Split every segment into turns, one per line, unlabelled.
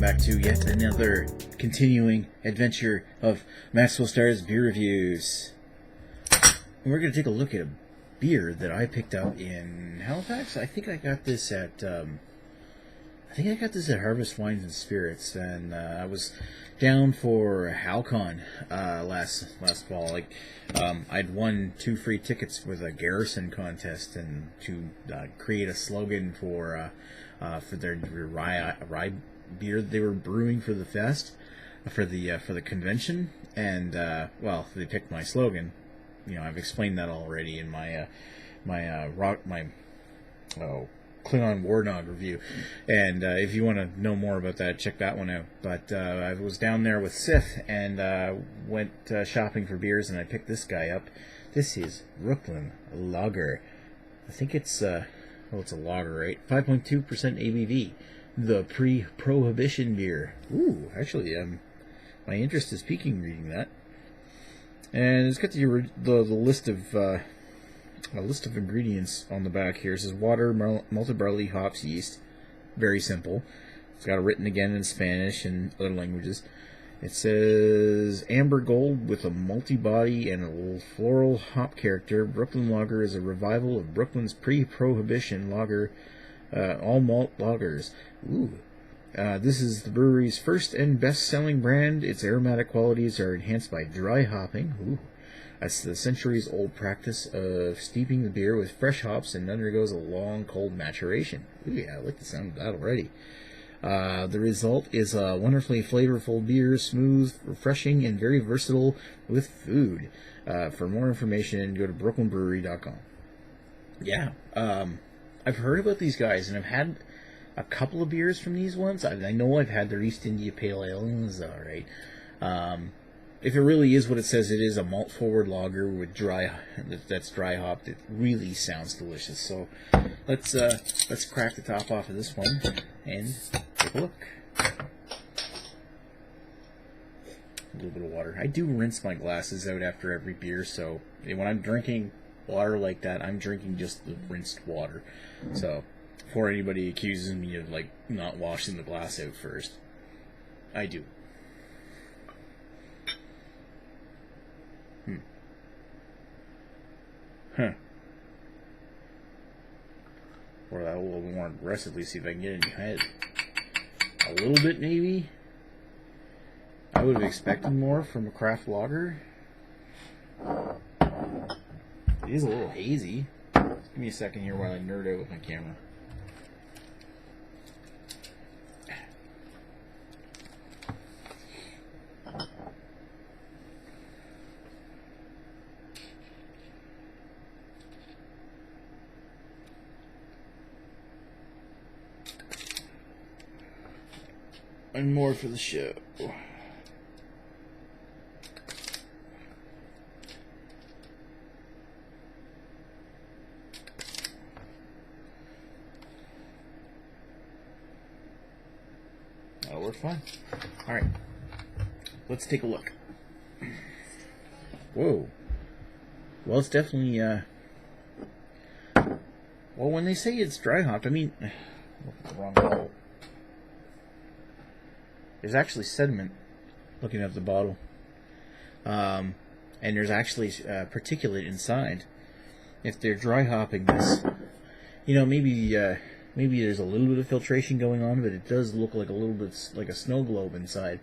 back to yet another continuing adventure of Maxwell Starr's beer reviews. And we're going to take a look at a beer that I picked up in Halifax. I think I got this at Harvest Wines and Spirits, and I was down for HalCon last fall. I'd won 2 free tickets with a Garrison contest, and to create a slogan for their rye beer they were brewing for the fest, for the convention, and they picked my slogan. You know, I've explained that already in my Klingon Warnog review, and if you want to know more about that, check that one out. But I was down there with Sith and went shopping for beers, and I picked this guy up. This is Brooklyn Lager. I think it's it's a lager, right? 5.2% ABV. The pre-prohibition beer. Ooh, actually, my interest is piquing reading that. And it's got the list of a list of ingredients on the back here. It says water, malted barley, hops, yeast. Very simple. It's got it written again in Spanish and other languages. It says amber gold with a malty body and a floral hop character. Brooklyn Lager is a revival of Brooklyn's pre-prohibition lager, all malt lagers. Ooh. This is the brewery's first and best-selling brand. Its aromatic qualities are enhanced by dry hopping. Ooh. That's the centuries-old practice of steeping the beer with fresh hops and undergoes a long, cold maturation. Ooh, yeah, I like the sound of that already. The result is a wonderfully flavorful beer, smooth, refreshing, and very versatile with food. For more information, go to brooklynbrewery.com. Yeah, I've heard about these guys, and I've had a couple of beers from these ones. I know I've had their East India Pale Ale, and it was alright. If it really is what it says it is, a malt-forward lager with that's dry hopped, it really sounds delicious. So let's crack the top off of this one and take a look. A little bit of water. I do rinse my glasses out after every beer, so when I'm drinking water like that, I'm drinking just the rinsed water. So before anybody accuses me of not washing the glass out first, I do. Huh. Or that a little more aggressively, see if I can get it in your head. A little bit, maybe. I would have expected more from a craft lager. It is a little hazy. Give me a second here while I nerd out with my camera. And more for the show. That'll work fine. Alright. Let's take a look. Whoa. Well, it's definitely, well, when they say it's dry hopped, I mean, wrong bottle. There's actually sediment looking at the bottle. And there's actually particulate inside. If they're dry hopping this, maybe there's a little bit of filtration going on, but it does look like a little bit like a snow globe inside.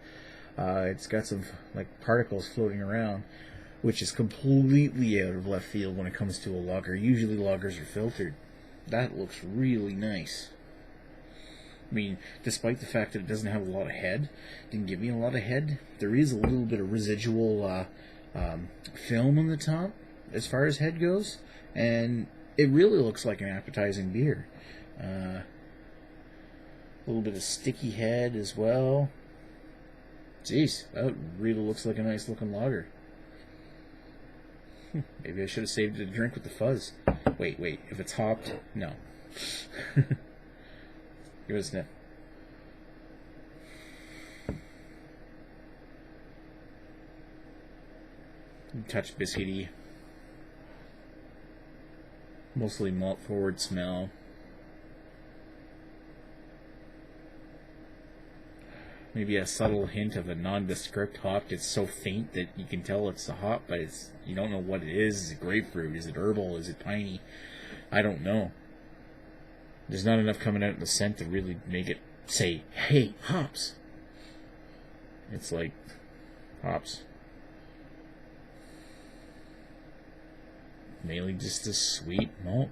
It's got some particles floating around, which is completely out of left field when it comes to a lager. Usually lagers are filtered. That looks really nice. I mean, despite the fact that it doesn't have a lot of head, didn't give me a lot of head, there is a little bit of residual film on the top as far as head goes, and it really looks like an appetizing beer. A little bit of sticky head as well. Jeez, that really looks like a nice looking lager. Maybe I should have saved it to drink with the fuzz. Wait, if it's hopped, no. Give it a sniff. Touch biscuity. Mostly malt forward smell. maybe a subtle hint of a nondescript hop. It's so faint that you can tell it's a hop, but you don't know what it is. Is it grapefruit? Is it herbal? Is it piney? I don't know. There's not enough coming out in the scent to really make it say, hey, hops. It's like hops. Mainly just a sweet malt.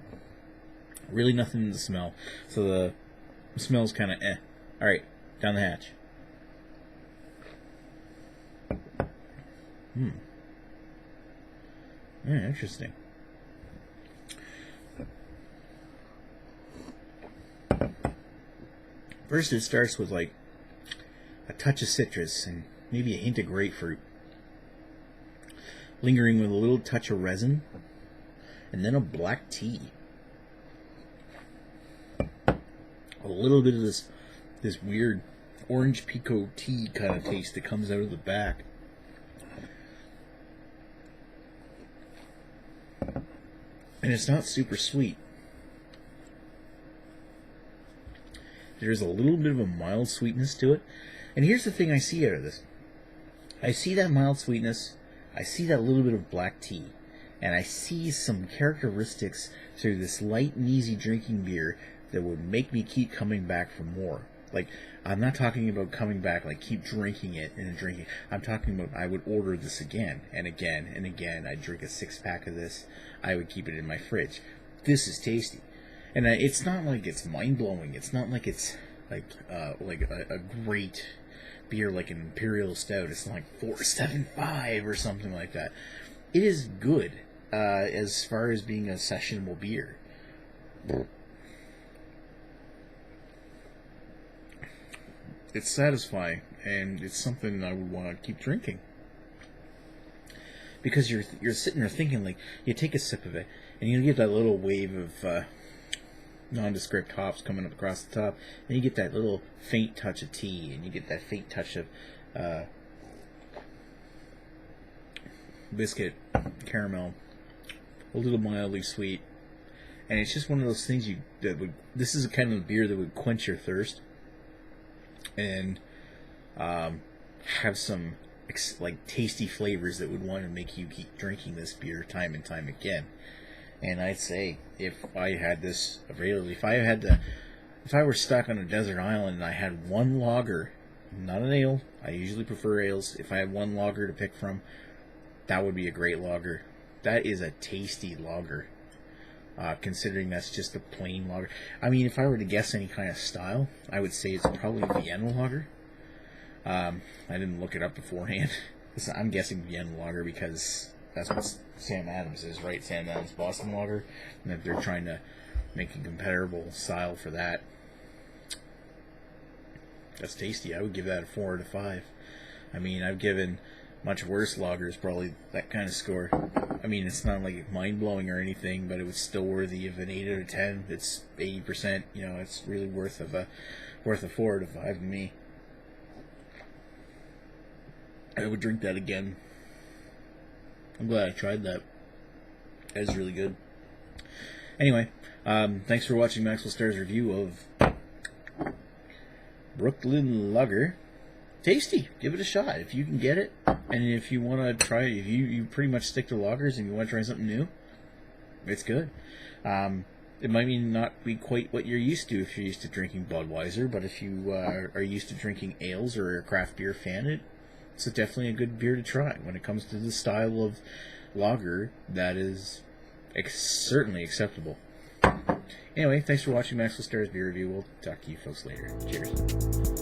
Really nothing in the smell. So the smell's kind of eh. Alright, down the hatch. Yeah, interesting. First it starts with like a touch of citrus and maybe a hint of grapefruit, lingering with a little touch of resin, and then a black tea. A little bit of this weird orange pico tea kind of taste that comes out of the back. And it's not super sweet. There's a little bit of a mild sweetness to it. And here's the thing I see out of this. I see that mild sweetness. I see that little bit of black tea. And I see some characteristics through this light and easy drinking beer that would make me keep coming back for more. Like, I'm not talking about coming back, like keep drinking it and drinking. I'm talking about I would order this again and again and again. I'd drink a 6-pack of this. I would keep it in my fridge. This is tasty. And it's not like it's mind-blowing. It's not like it's like a great beer like an Imperial Stout. It's not like 4.75 or something like that. It is good as far as being a sessionable beer. It's satisfying, and it's something I would want to keep drinking. Because you're sitting there thinking, like, you take a sip of it, and you get that little wave of nondescript hops coming up across the top, and you get that little faint touch of tea, and you get that faint touch of biscuit, caramel, a little mildly sweet, and it's just one of those things this is a kind of beer that would quench your thirst, and have some like tasty flavors that would want to make you keep drinking this beer time and time again. And I'd say if I had this available, if I were stuck on a desert island and I had one lager, not an ale, I usually prefer ales. If I had one lager to pick from, that would be a great lager. That is a tasty lager. Considering that's just a plain lager. I mean, if I were to guess any kind of style, I would say it's probably Vienna lager. I didn't look it up beforehand. I'm guessing Vienna lager because that's what Sam Adams is, right? Sam Adams Boston lager. And if they're trying to make a comparable style for that, that's tasty. I would give that a 4 out of 5. I mean, I've given much worse lagers probably that kind of score. I mean, it's not like mind-blowing or anything, but it was still worthy of an 8 out of 10. It's 80%, you know, it's really worth a 4 out of 5 to me. I would drink that again. I'm glad I tried that. That was really good. Anyway, thanks for watching Maxwell Starr's review of Brooklyn Lager. Tasty. Give it a shot if you can get it. And if you want to try it, if you pretty much stick to lagers and you want to try something new, it's good. It might not be quite what you're used to if you're used to drinking Budweiser, but if you are used to drinking ales or are a craft beer fan, it's definitely a good beer to try. When it comes to the style of lager, that is certainly acceptable. Anyway, thanks for watching Maxwell Starr's beer review. We'll talk to you folks later. Cheers.